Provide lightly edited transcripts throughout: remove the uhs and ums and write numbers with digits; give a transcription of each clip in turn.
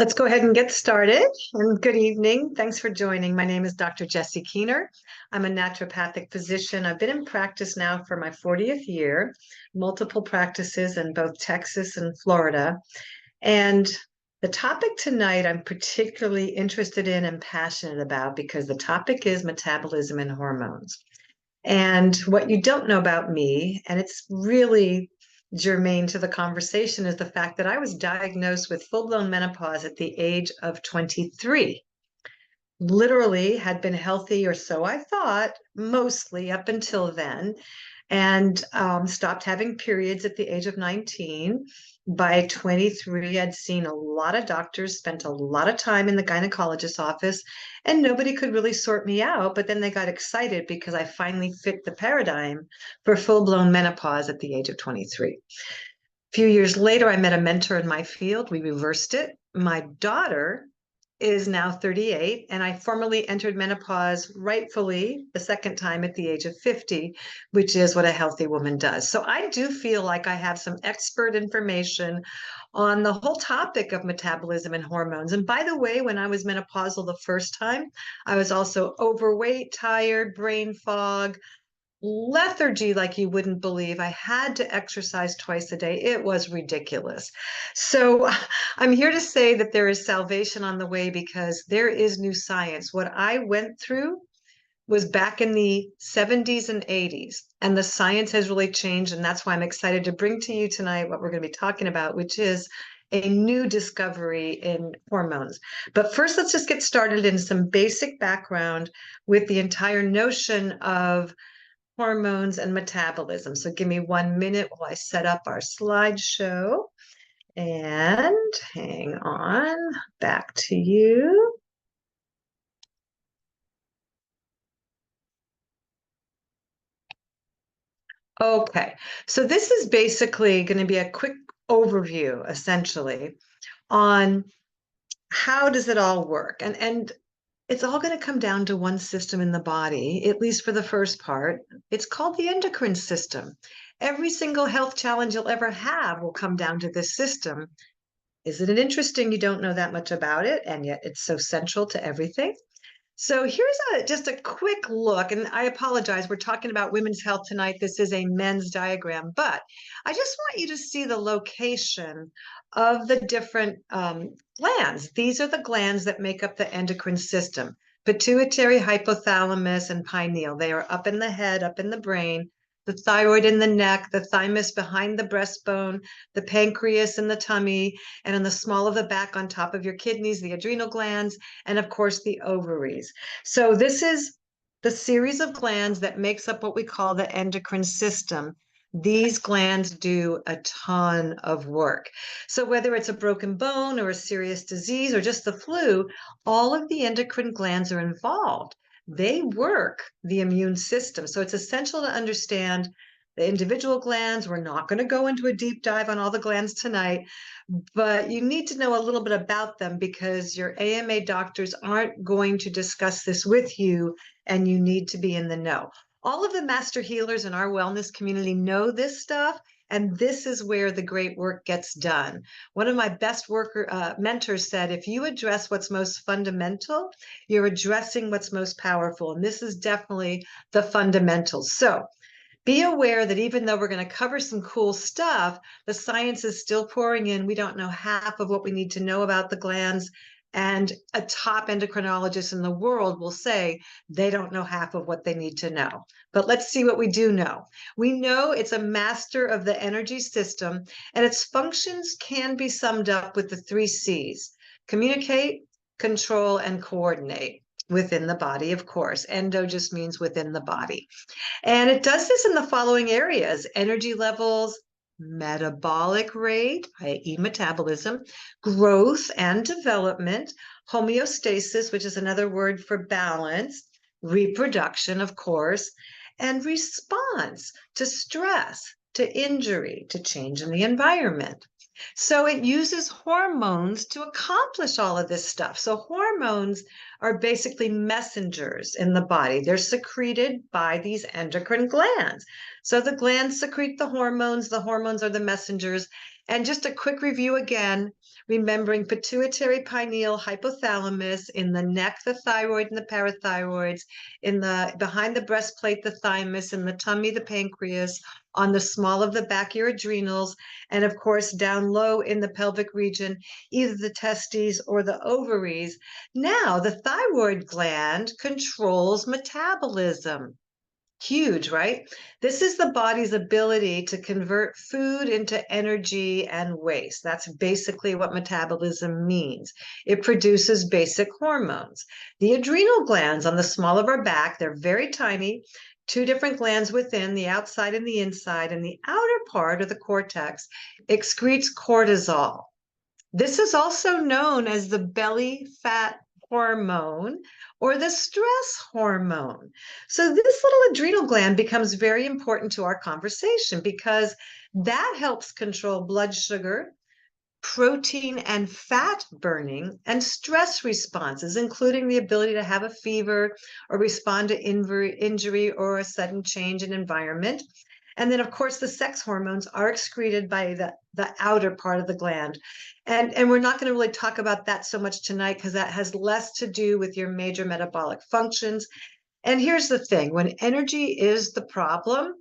Let's go ahead and get started. And good evening. Thanks for joining. My name is Dr. Jessie Keener. I'm a naturopathic physician. I've been in practice now for my 40th year, multiple practices in both Texas and Florida. And the topic tonight I'm particularly interested in and passionate about because the topic is metabolism and hormones. And what you don't know about me, and it's really germane to the conversation, is the fact that I was diagnosed with full-blown menopause at the age of 23. Literally had been healthy, or so I thought, mostly up until then, and stopped having periods at the age of 19. By 23, I'd seen a lot of doctors, spent a lot of time in the gynecologist's office, and nobody could really sort me out. But then they got excited because I finally fit the paradigm for full-blown menopause at the age of 23. A few years later, I met a mentor in my field. We reversed it. My daughter is now 38, and I formally entered menopause rightfully the second time at the age of 50, which is what a healthy woman does. So I do feel like I have some expert information on the whole topic of metabolism and hormones. And by the way, when I was menopausal the first time, I was also overweight, tired, brain fog, lethargy like you wouldn't believe. I had to exercise twice a day. It was ridiculous. So I'm here to say that there is salvation on the way because there is new science. What I went through was back in the 70s and 80s, and the science has really changed. And that's why I'm excited to bring to you tonight what we're going to be talking about, which is a new discovery in hormones. But first, let's just get started in some basic background with the entire notion of hormones and metabolism. So give me 1 minute while I set up our slideshow and hang on, back to you. Okay, so this is basically going to be a quick overview, essentially, on how does it all work. And it's all going to come down to one system in the body, at least for the first part. It's called the endocrine system. Every single health challenge you'll ever have will come down to this system. Isn't it interesting you don't know that much about it, and yet it's so central to everything? So here's just a quick look, and I apologize, we're talking about women's health tonight. This is a men's diagram, but I just want you to see the location of the different glands. These are the glands that make up the endocrine system: pituitary, hypothalamus, and pineal. They are up in the head, up in the brain, the thyroid in the neck, the thymus behind the breastbone, the pancreas in the tummy, and in the small of the back on top of your kidneys, the adrenal glands, and of course the ovaries. So this is the series of glands that makes up what we call the endocrine system. These glands do a ton of work. So whether it's a broken bone or a serious disease or just the flu, all of the endocrine glands are involved. They work the immune system. So it's essential to understand the individual glands. We're not going to go into a deep dive on all the glands tonight, but you need to know a little bit about them because your AMA doctors aren't going to discuss this with you, and you need to be in the know. All of the master healers in our wellness community know this stuff, and this is where the great work gets done. One of my best mentors said, if you address what's most fundamental, you're addressing what's most powerful. And this is definitely the fundamentals. So be aware that even though we're going to cover some cool stuff, the science is still pouring in. We don't know half of what we need to know about the glands. And a top endocrinologist in the world will say they don't know half of what they need to know. But let's see what we do know. We know it's a master of the energy system, and its functions can be summed up with the 3 C's: communicate, control, and coordinate within the body, of course. Endo just means within the body. And it does this in the following areas: energy levels, metabolic rate, i.e. metabolism, growth and development, homeostasis, which is another word for balance, reproduction, of course, and response to stress, to injury, to change in the environment. So it uses hormones to accomplish all of this stuff. So hormones are basically messengers in the body. They're secreted by these endocrine glands. So the glands secrete the hormones are the messengers. And just a quick review again, remembering pituitary, pineal, hypothalamus, in the neck, the thyroid and the parathyroids, in the behind the breastplate, the thymus, in the tummy, the pancreas, on the small of the back, your adrenals, and of course, down low in the pelvic region, either the testes or the ovaries. Now, the thyroid gland controls metabolism. Huge, right? This is the body's ability to convert food into energy and waste. That's basically what metabolism means. It produces basic hormones. The adrenal glands on the small of our back, they're very tiny, two different glands within, the outside and the inside, and the outer part of the cortex excretes cortisol. This is also known as the belly fat hormone or the stress hormone. So this little adrenal gland becomes very important to our conversation because that helps control blood sugar, protein and fat burning, and stress responses, including the ability to have a fever or respond to injury or a sudden change in environment. And then, of course, the sex hormones are excreted by the outer part of the gland. And we're not going to really talk about that so much tonight because that has less to do with your major metabolic functions. And here's the thing, when energy is the problem,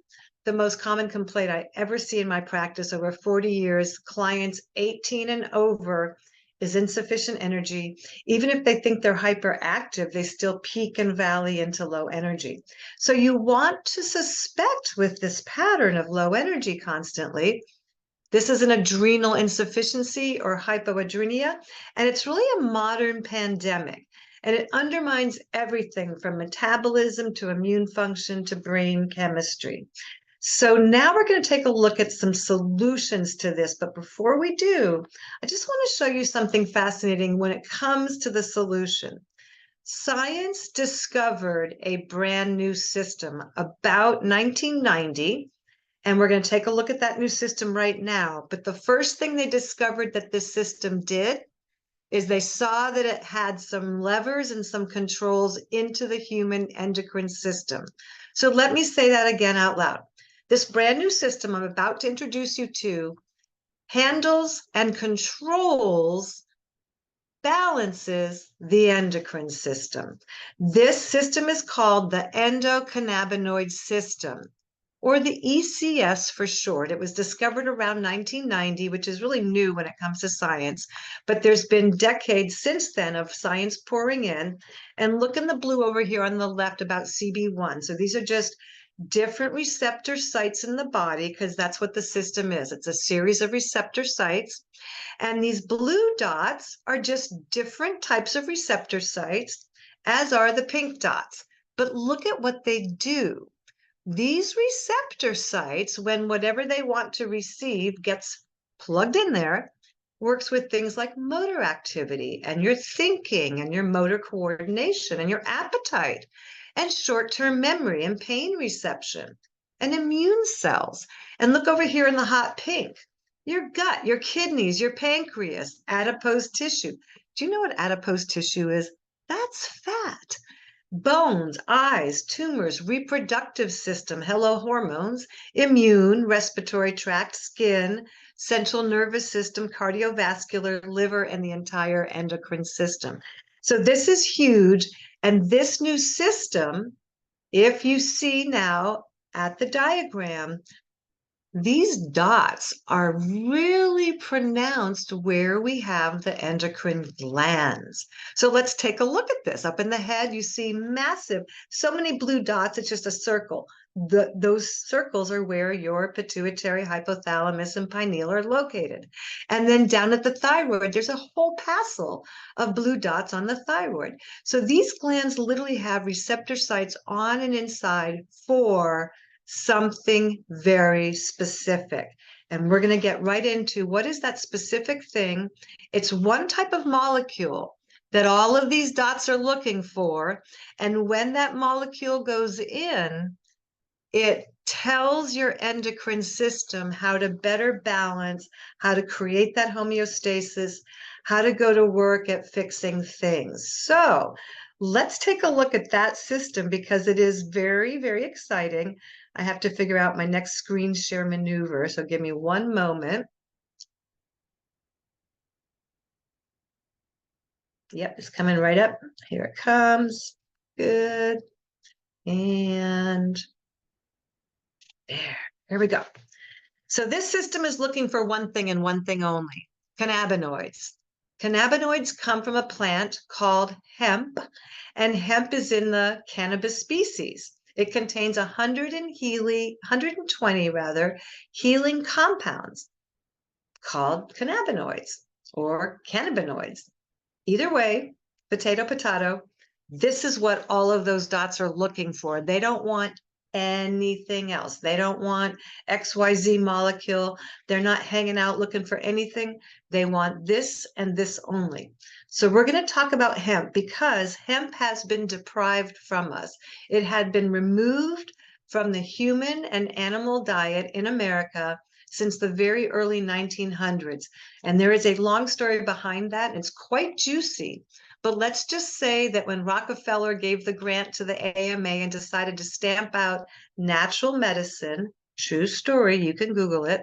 the most common complaint I ever see in my practice over 40 years, clients 18 and over, is insufficient energy. Even if they think they're hyperactive, they still peak and valley into low energy. So you want to suspect with this pattern of low energy constantly, this is an adrenal insufficiency or hypoadrenia, and it's really a modern pandemic. And it undermines everything from metabolism to immune function to brain chemistry. So now we're going to take a look at some solutions to this. But before we do, I just want to show you something fascinating when it comes to the solution. Science discovered a brand new system about 1990, and we're going to take a look at that new system right now. But the first thing they discovered that this system did is they saw that it had some levers and some controls into the human endocrine system. So let me say that again out loud. This brand new system I'm about to introduce you to handles and controls, balances the endocrine system. This system is called the endocannabinoid system, or the ECS for short. It was discovered around 1990, which is really new when it comes to science, but there's been decades since then of science pouring in. And look in the blue over here on the left about CB1. So these are just different receptor sites in the body because that's what the system is. It's a series of receptor sites. And these blue dots are just different types of receptor sites, as are the pink dots. But look at what they do. These receptor sites, when whatever they want to receive gets plugged in there, works with things like motor activity and your thinking and your motor coordination and your appetite and short-term memory and pain reception and immune cells. And look over here in the hot pink, your gut, your kidneys, your pancreas, adipose tissue. Do you know what adipose tissue is? That's fat. Bones, eyes, tumors, reproductive system, hello hormones, immune, respiratory tract, skin, central nervous system, cardiovascular, liver, and the entire endocrine system. So this is huge. And this new system, if you see now at the diagram, these dots are really pronounced where we have the endocrine glands. So let's take a look at this. Up in the head, you see massive, so many blue dots, it's just a circle. Those circles are where your pituitary, hypothalamus, and pineal are located. And then down at the thyroid, there's a whole passel of blue dots on the thyroid. So these glands literally have receptor sites on and inside for something very specific. And we're going to get right into what is that specific thing. It's one type of molecule that all of these dots are looking for. And when that molecule goes in, it tells your endocrine system how to better balance, how to create that homeostasis, how to go to work at fixing things. So let's take a look at that system because it is very, very exciting. I have to figure out my next screen share maneuver, so give me one moment. Yep, it's coming right up. Here it comes. Good. And there. Here we go. So this system is looking for one thing and one thing only, cannabinoids. Cannabinoids come from a plant called hemp, and hemp is in the cannabis species. It contains 120 rather, healing compounds called cannabinoids or cannabinoids. Either way, potato, potato, this is what all of those dots are looking for. They don't want anything else. They don't want XYZ molecule. They're not hanging out looking for anything. They want this and this only. So we're going to talk about hemp because hemp has been deprived from us. It had been removed from the human and animal diet in America since the very early 1900s. And there is a long story behind that. It's quite juicy. But let's just say that when Rockefeller gave the grant to the AMA and decided to stamp out natural medicine, true story, you can Google it,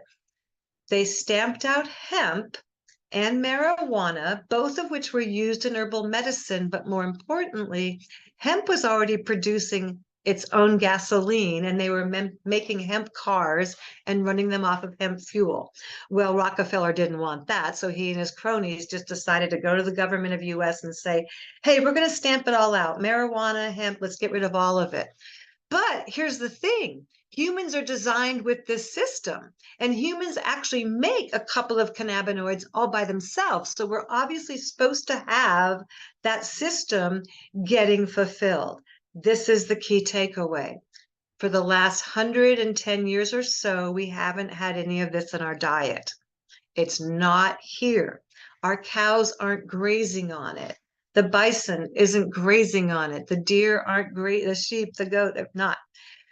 they stamped out hemp and marijuana, both of which were used in herbal medicine. But more importantly, hemp was already producing its own gasoline, and they were making hemp cars and running them off of hemp fuel. Well, Rockefeller didn't want that, so he and his cronies just decided to go to the government of US and say, hey, we're going to stamp it all out. Marijuana, hemp, let's get rid of all of it. But here's the thing. Humans are designed with this system, and humans actually make a couple of cannabinoids all by themselves. So we're obviously supposed to have that system getting fulfilled. This is the key takeaway. For the last 110 years or so, we haven't had any of this in our diet. It's not here. Our cows aren't grazing on it. The bison isn't grazing on it. The deer aren't the sheep, the goat, they're not.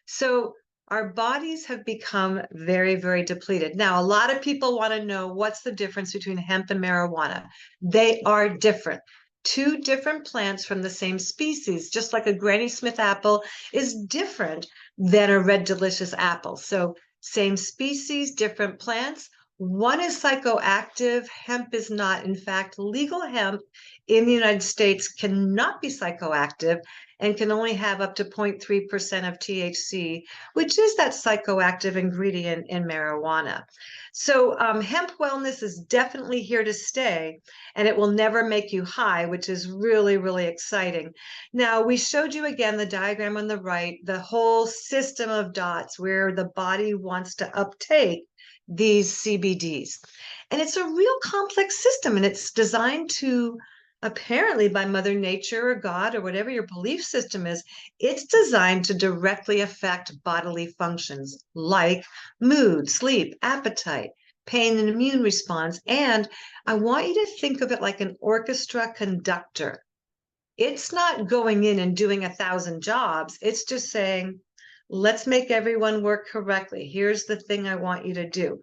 So our bodies have become very, very depleted. Now, a lot of people want to know what's the difference between hemp and marijuana. They are different. Two different plants from the same species, just like a Granny Smith apple is different than a red delicious apple. So same species, different plants. One is psychoactive, hemp is not. In fact, legal hemp in the United States cannot be psychoactive and can only have up to 0.3% of THC, which is that psychoactive ingredient in marijuana. So hemp wellness is definitely here to stay, and it will never make you high, which is really, really exciting. Now, we showed you again the diagram on the right, the whole system of dots where the body wants to uptake these CBDs. And it's a real complex system, and it's designed to, apparently by Mother Nature or God or whatever your belief system is, it's designed to directly affect bodily functions like mood, sleep, appetite, pain and immune response. And I want you to think of it like an orchestra conductor. It's not going in and doing 1,000 jobs. It's just saying, let's make everyone work correctly. Here's the thing I want you to do.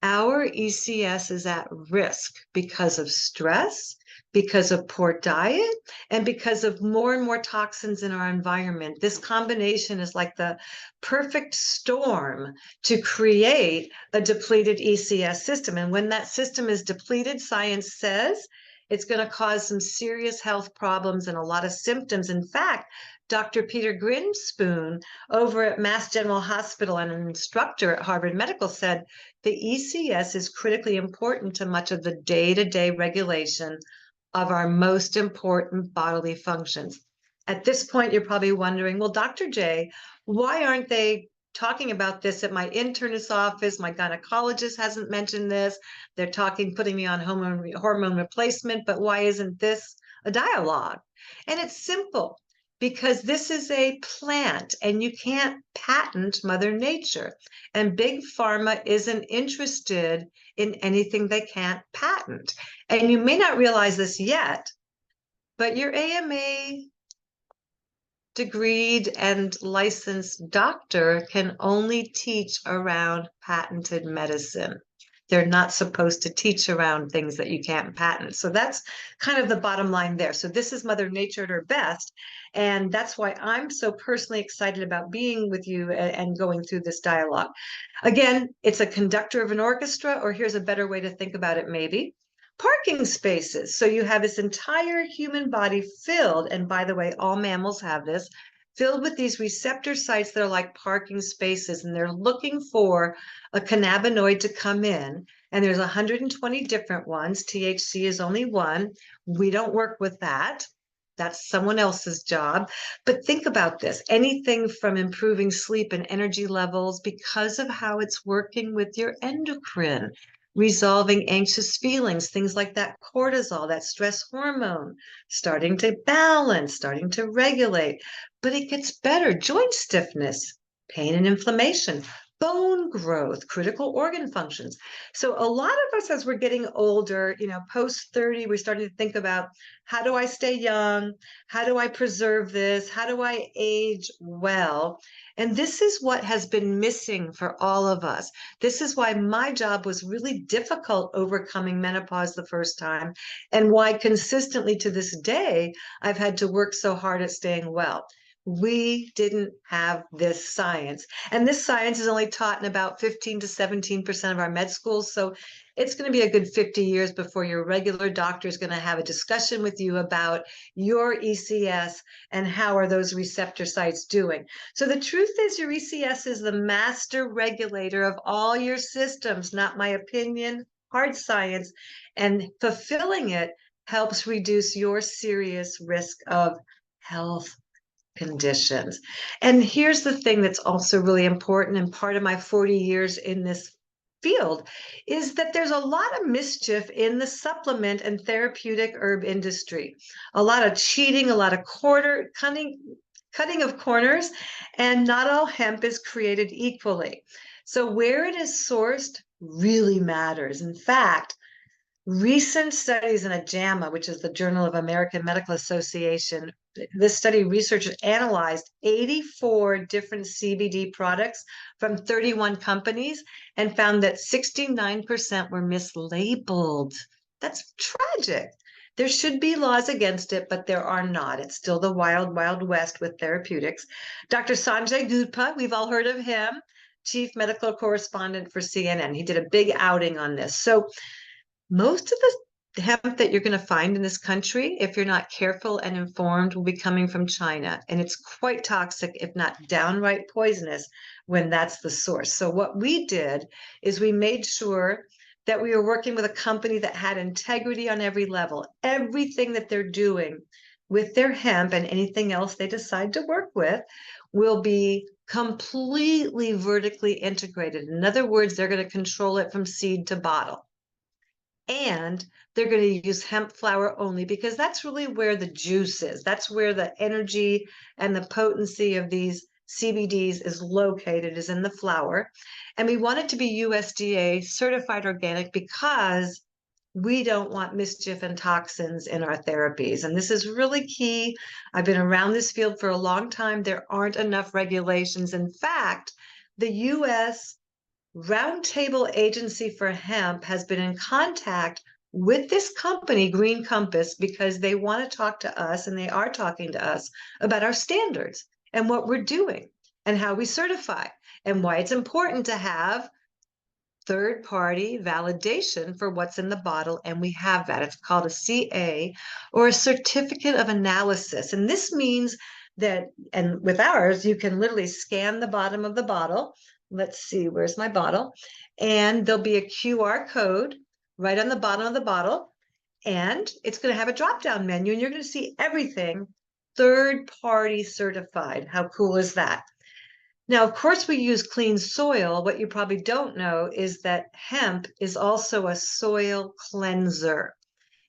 Our ECS is at risk because of stress, because of poor diet, and because of more and more toxins in our environment. This combination is like the perfect storm to create a depleted ECS system. And when that system is depleted, science says it's going to cause some serious health problems and a lot of symptoms. In fact, Dr. Peter Grinspoon over at Mass General Hospital and an instructor at Harvard Medical said the ECS is critically important to much of the day-to-day regulation of our most important bodily functions. At this point, you're probably wondering, well, Dr. J, why aren't they talking about this at my internist's office? My gynecologist hasn't mentioned this. They're putting me on hormone replacement, but why isn't this a dialogue? And it's simple. Because this is a plant and you can't patent Mother Nature. And Big Pharma isn't interested in anything they can't patent. And you may not realize this yet, but your AMA degreed and licensed doctor can only teach around patented medicine. They're not supposed to teach around things that you can't patent. So that's kind of the bottom line there. So this is Mother Nature at her best. And that's why I'm so personally excited about being with you and going through this dialogue. Again, it's a conductor of an orchestra, or here's a better way to think about it maybe. parking spaces. So you have this entire human body filled, and by the way, all mammals have this, filled with these receptor sites that are like parking spaces, and they're looking for a cannabinoid to come in. And there's 120 different ones. THC is only one. We don't work with that. That's someone else's job. But think about this, anything from improving sleep and energy levels because of how it's working with your endocrine, resolving anxious feelings, things like that cortisol, that stress hormone, starting to balance, starting to regulate. But it gets better. Joint stiffness, pain and inflammation, bone growth, critical organ functions. So a lot of us, as we're getting older, post 30, we're starting to think about, how do I stay young? How do I preserve this? How do I age well? And this is what has been missing for all of us. This is why my job was really difficult overcoming menopause the first time, and why consistently to this day, I've had to work so hard at staying well. We didn't have this science. And this science is only taught in about 15 to 17% of our med schools. So it's going to be a good 50 years before your regular doctor is going to have a discussion with you about your ECS and how are those receptor sites doing. So the truth is, your ECS is the master regulator of all your systems, not my opinion, hard science. And fulfilling it helps reduce your serious risk of health conditions. And here's the thing that's also really important, and part of my 40 years in this field is that there's a lot of mischief in the supplement and therapeutic herb industry. A lot of cheating, a lot of cutting of corners, and not all hemp is created equally. So where it is sourced really matters. In fact, recent studies in a JAMA, which is the Journal of American Medical Association, this study researchers analyzed 84 different CBD products from 31 companies and found that 69% were mislabeled. That's tragic. There should be laws against it, but there are not. It's still the wild, wild west with therapeutics. Dr. Sanjay Gupta, we've all heard of him, chief medical correspondent for CNN. He did a big outing on this. So most of the hemp that you're going to find in this country, if you're not careful and informed, will be coming from China. And it's quite toxic, if not downright poisonous, when that's the source. So what we did is we made sure that we were working with a company that had integrity on every level. Everything that they're doing with their hemp and anything else they decide to work with will be completely vertically integrated. In other words, they're going to control it from seed to bottle. And they're going to use hemp flower only, because that's really where the juice is. That's where the energy and the potency of these CBDs is located, is in the flower. And we want it to be USDA certified organic because we don't want mischief and toxins in our therapies. And this is really key. I've been around this field for a long time. There aren't enough regulations. In fact, the US Roundtable Agency for Hemp has been in contact with this company, Green Compass, because they want to talk to us, and they are talking to us about our standards and what we're doing and how we certify and why it's important to have third-party validation for what's in the bottle. And we have that. It's called a CA, or a certificate of analysis. And this means that, and with ours, you can literally scan the bottom of the bottle. Let's see, where's my bottle? And there'll be a QR code right on the bottom of the bottle. And it's going to have a drop-down menu, and you're going to see everything third-party certified. How cool is that? Now, of course, we use clean soil. What you probably don't know is that hemp is also a soil cleanser.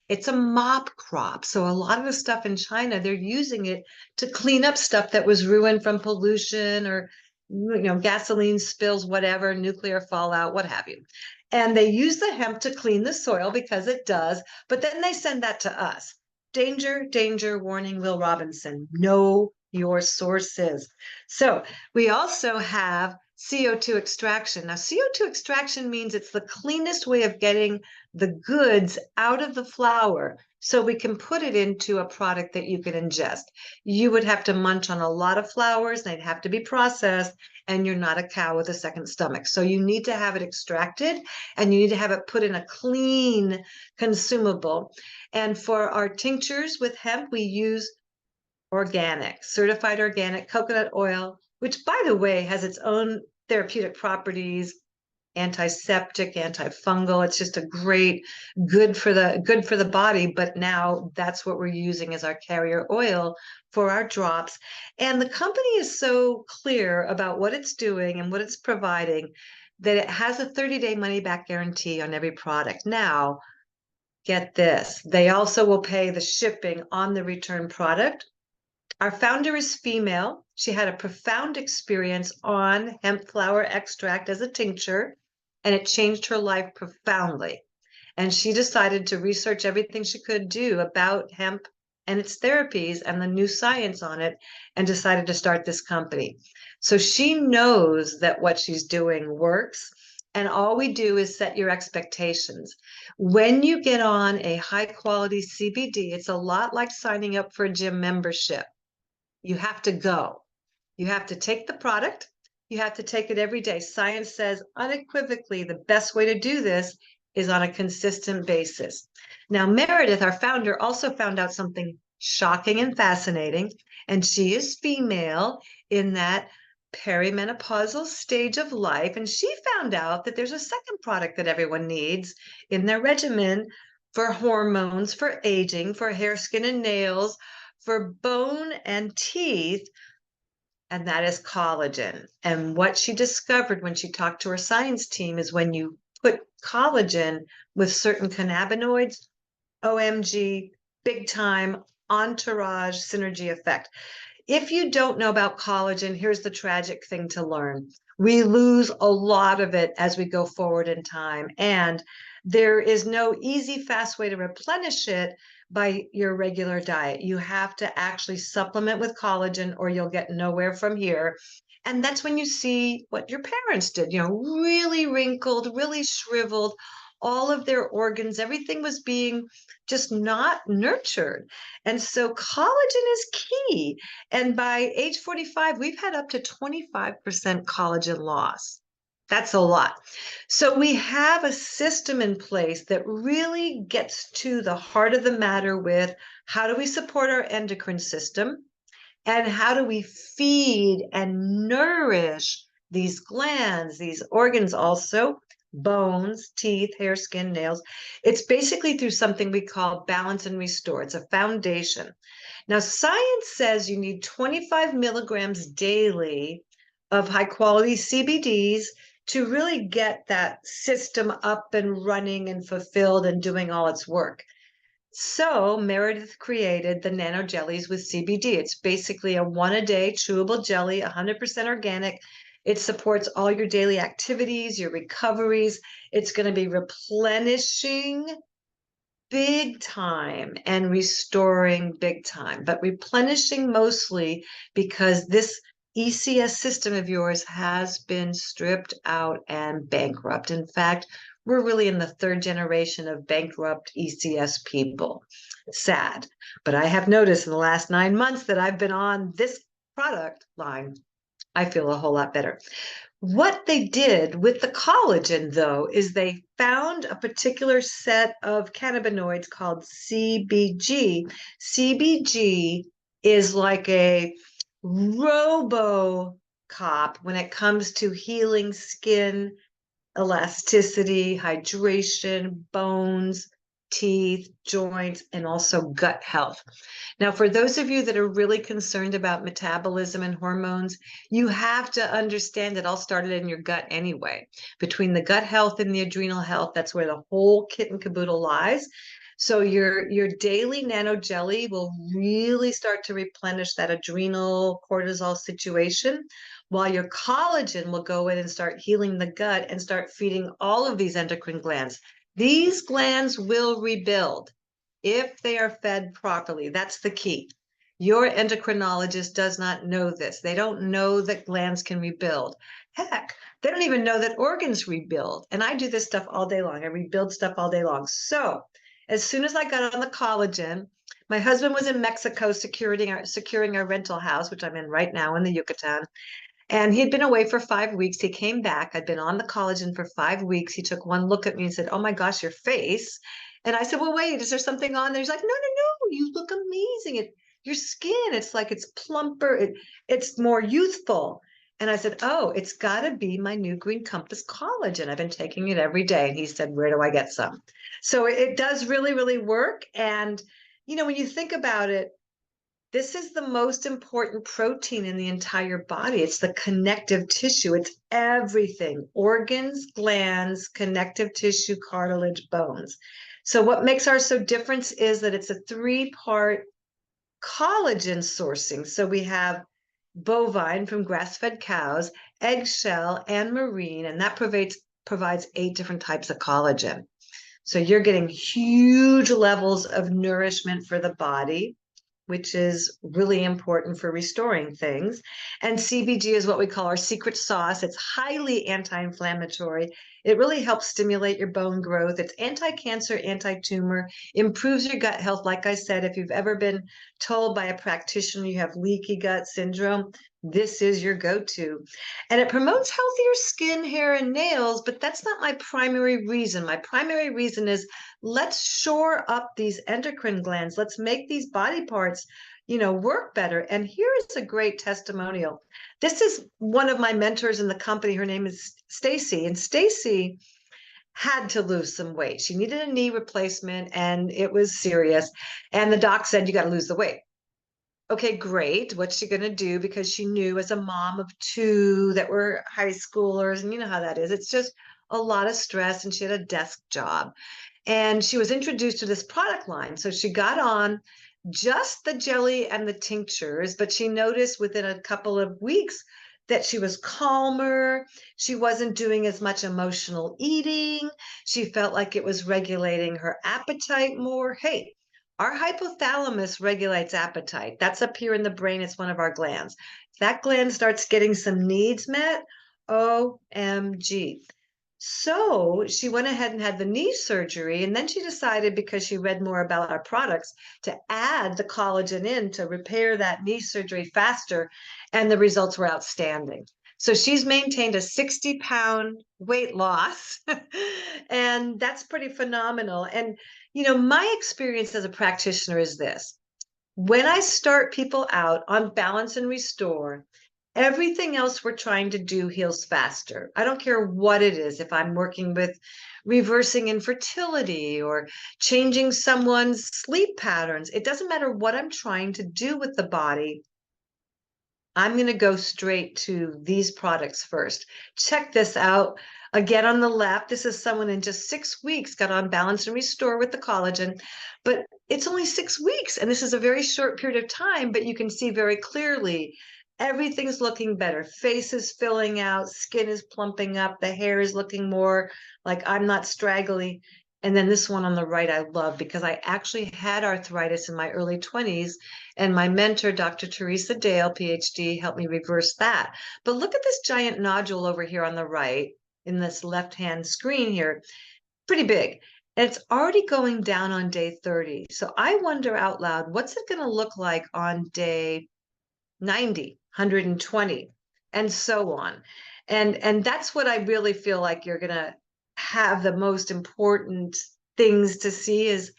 It's a mop crop. So a lot of the stuff in China, they're using it to clean up stuff that was ruined from pollution or gasoline spills, whatever, nuclear fallout, what have you. And they use the hemp to clean the soil because it does, but then they send that to us. Danger, danger, warning, Will Robinson. Know your sources. So we also have CO2 extraction. Now, CO2 extraction means it's the cleanest way of getting the goods out of the flower. so we can put it into a product that you can ingest. You would have to munch on a lot of flowers, they'd have to be processed, and you're not a cow with a second stomach. So you need to have it extracted and you need to have it put in a clean consumable. And for our tinctures with hemp, we use organic, certified organic coconut oil, which, by the way, has its own therapeutic properties, antiseptic, antifungal. It's just a great, good for the body. But now that's what we're using as our carrier oil for our drops. And the company is so clear about what it's doing and what it's providing that it has a 30-day money back guarantee on every product. Now, get this, they also will pay the shipping on the return product. Our founder is female. She had a profound experience on hemp flower extract as a tincture, and it changed her life profoundly. And she decided to research everything she could do about hemp and its therapies and the new science on it, and decided to start this company. So she knows that what she's doing works. And all we do is set your expectations. When you get on a high quality CBD, it's a lot like signing up for a gym membership. You have to go. You have to take the product. You have to take it every day. Science says unequivocally the best way to do this is on a consistent basis. Now, Meredith, our founder, also found out something shocking and fascinating, and she is female in that perimenopausal stage of life, and she found out that there's a second product that everyone needs in their regimen for hormones, for aging, for hair, skin, and nails, for bone and teeth, and that is collagen. And what she discovered when she talked to her science team is when you put collagen with certain cannabinoids, OMG, big time, entourage synergy effect. If you don't know about collagen, here's the tragic thing to learn. We lose a lot of it as we go forward in time. And there is no easy, fast way to replenish it by your regular diet. You have to actually supplement with collagen or you'll get nowhere from here. And that's when you see what your parents did, really wrinkled, really shriveled, all of their organs, everything was being just not nurtured. And so collagen is key. And by age 45, we've had up to 25% collagen loss. That's a lot. So we have a system in place that really gets to the heart of the matter with how do we support our endocrine system and how do we feed and nourish these glands, these organs also, bones, teeth, hair, skin, nails. It's basically through something we call balance and restore. It's a foundation. Now, science says you need 25 milligrams daily of high quality CBDs to really get that system up and running and fulfilled and doing all its work. So Meredith created the nano jellies with CBD. It's basically a 1-a-day chewable jelly, 100% organic. It supports all your daily activities, your recoveries. It's going to be replenishing big time and restoring big time, but replenishing mostly because this ECS system of yours has been stripped out and bankrupt. In fact, we're really in the third generation of bankrupt ECS people. Sad. But I have noticed in the last 9 months that I've been on this product line, I feel a whole lot better. What they did with the collagen, though, is they found a particular set of cannabinoids called CBG. CBG is like a RoboCop when it comes to healing skin, elasticity, hydration, bones, teeth, joints, and also gut health. Now, for those of you that are really concerned about metabolism and hormones, you have to understand it all started in your gut anyway. Between the gut health and the adrenal health, that's where the whole kit and caboodle lies. So your daily nano jelly will really start to replenish that adrenal cortisol situation, while your collagen will go in and start healing the gut and start feeding all of these endocrine glands. These glands will rebuild if they are fed properly. That's the key. Your endocrinologist does not know this. They don't know that glands can rebuild. Heck, they don't even know that organs rebuild. And I do this stuff all day long. I rebuild stuff all day long. So As soon as I got on the collagen, my husband was in Mexico securing our rental house, which I'm in right now in the Yucatan. And he'd been away for 5 weeks. He came back. I'd been on the collagen for 5 weeks. He took one look at me and said, "Oh my gosh, your face." And I said, "Well, wait, is there something on there?" He's like, "No, no, no, you look amazing. Your skin, it's like it's plumper, it's more youthful." And I said, "Oh, it's got to be my new Green Compass collagen. I've been taking it every day." And he said, "Where do I get some?" So it does really, really work. And, when you think about it, this is the most important protein in the entire body. It's the connective tissue. It's everything: organs, glands, connective tissue, cartilage, bones. So what makes ours so different is that it's a three-part collagen sourcing. So we have bovine from grass-fed cows, eggshell, and marine, and that provides 8 different types of collagen. So you're getting huge levels of nourishment for the body, which is really important for restoring things. And CBG is what we call our secret sauce. It's highly anti-inflammatory. It really helps stimulate your bone growth. It's anti-cancer, anti-tumor, improves your gut health. Like I said, if you've ever been told by a practitioner you have leaky gut syndrome, this is your go-to. And it promotes healthier skin, hair, and nails, but that's not my primary reason. My primary reason is, let's shore up these endocrine glands. Let's make these body parts, work better. And here is a great testimonial. This is one of my mentors in the company. Her name is Stacy, and Stacy had to lose some weight. She needed a knee replacement, and it was serious. And the doc said, "You got to lose the weight." Okay, great. What's she going to do? Because she knew, as a mom of 2 that were high schoolers, and you know how that is. It's just a lot of stress, and she had a desk job. And she was introduced to this product line. So she got on just the jelly and the tinctures, but she noticed within a couple of weeks that she was calmer. She wasn't doing as much emotional eating. She felt like it was regulating her appetite more. Hey, our hypothalamus regulates appetite. That's up here in the brain. It's one of our glands. If that gland starts getting some needs met, OMG. So she went ahead and had the knee surgery. And then she decided, because she read more about our products, to add the collagen in to repair that knee surgery faster. And the results were outstanding. So she's maintained a 60-pound weight loss. And that's pretty phenomenal. And, my experience as a practitioner is this: when I start people out on balance and restore, everything else we're trying to do heals faster. I don't care what it is. If I'm working with reversing infertility or changing someone's sleep patterns, it doesn't matter what I'm trying to do with the body. I'm going to go straight to these products first. Check this out. Again, on the left, this is someone in just 6 weeks got on balance and restore with the collagen, but it's only 6 weeks. And this is a very short period of time, but you can see very clearly everything's looking better. Face is filling out, skin is plumping up, the hair is looking more like I'm not straggly. And then this one on the right, I love, because I actually had arthritis in my early 20s, and my mentor, Dr. Teresa Dale, PhD, helped me reverse that. But look at this giant nodule over here on the right in this left-hand screen here, pretty big. And it's already going down on day 30. So I wonder out loud, what's it going to look like on day 90, 120, and so on. And that's what I really feel like you're going to have the most important things to see is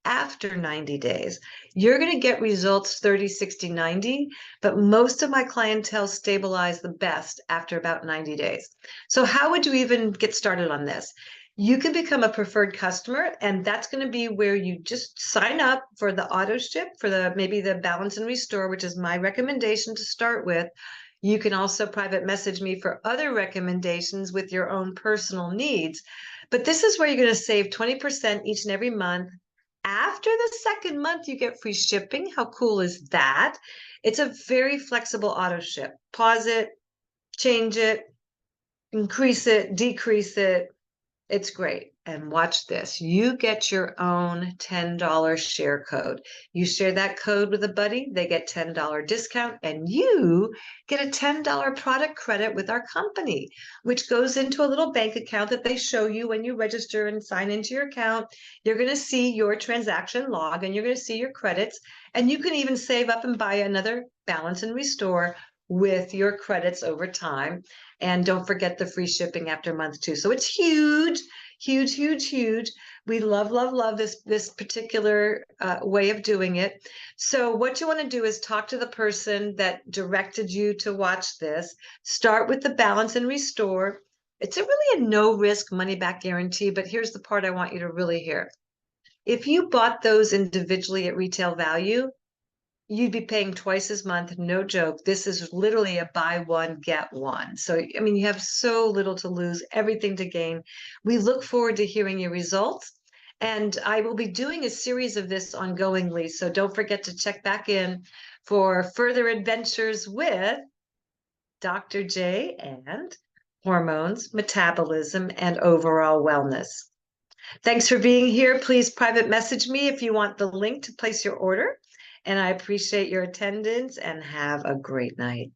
after 90 days. You're going to get results 30, 60, 90, but most of my clientele stabilize the best after about 90 days. So how would you even get started on this? You can become a preferred customer, and that's going to be where you just sign up for the auto ship for maybe the balance and restore, which is my recommendation to start with. You can also private message me for other recommendations with your own personal needs. But this is where you're going to save 20% each and every month. After the second month, you get free shipping. How cool is that? It's a very flexible auto ship. Pause it, change it, increase it, decrease it. It's great. And watch this. You get your own $10 share code. You share that code with a buddy, they get $10 discount, and you get a $10 product credit with our company, which goes into a little bank account that they show you when you register and sign into your account. You're going to see your transaction log and you're going to see your credits, and you can even save up and buy another Balance and Restore with your credits over time. And don't forget the free shipping after month 2. So it's huge. Huge, huge, huge. We love, love, love this particular way of doing it. So what you want to do is talk to the person that directed you to watch this. Start with the Balance and Restore. It's really a no-risk money-back guarantee, but here's the part I want you to really hear. If you bought those individually at retail value, you'd be paying twice as much, no joke. This is literally a buy one, get one. So, I mean, you have so little to lose, everything to gain. We look forward to hearing your results. And I will be doing a series of this ongoingly. So don't forget to check back in for further adventures with Dr. J and hormones, metabolism, and overall wellness. Thanks for being here. Please private message me if you want the link to place your order. And I appreciate your attendance and have a great night.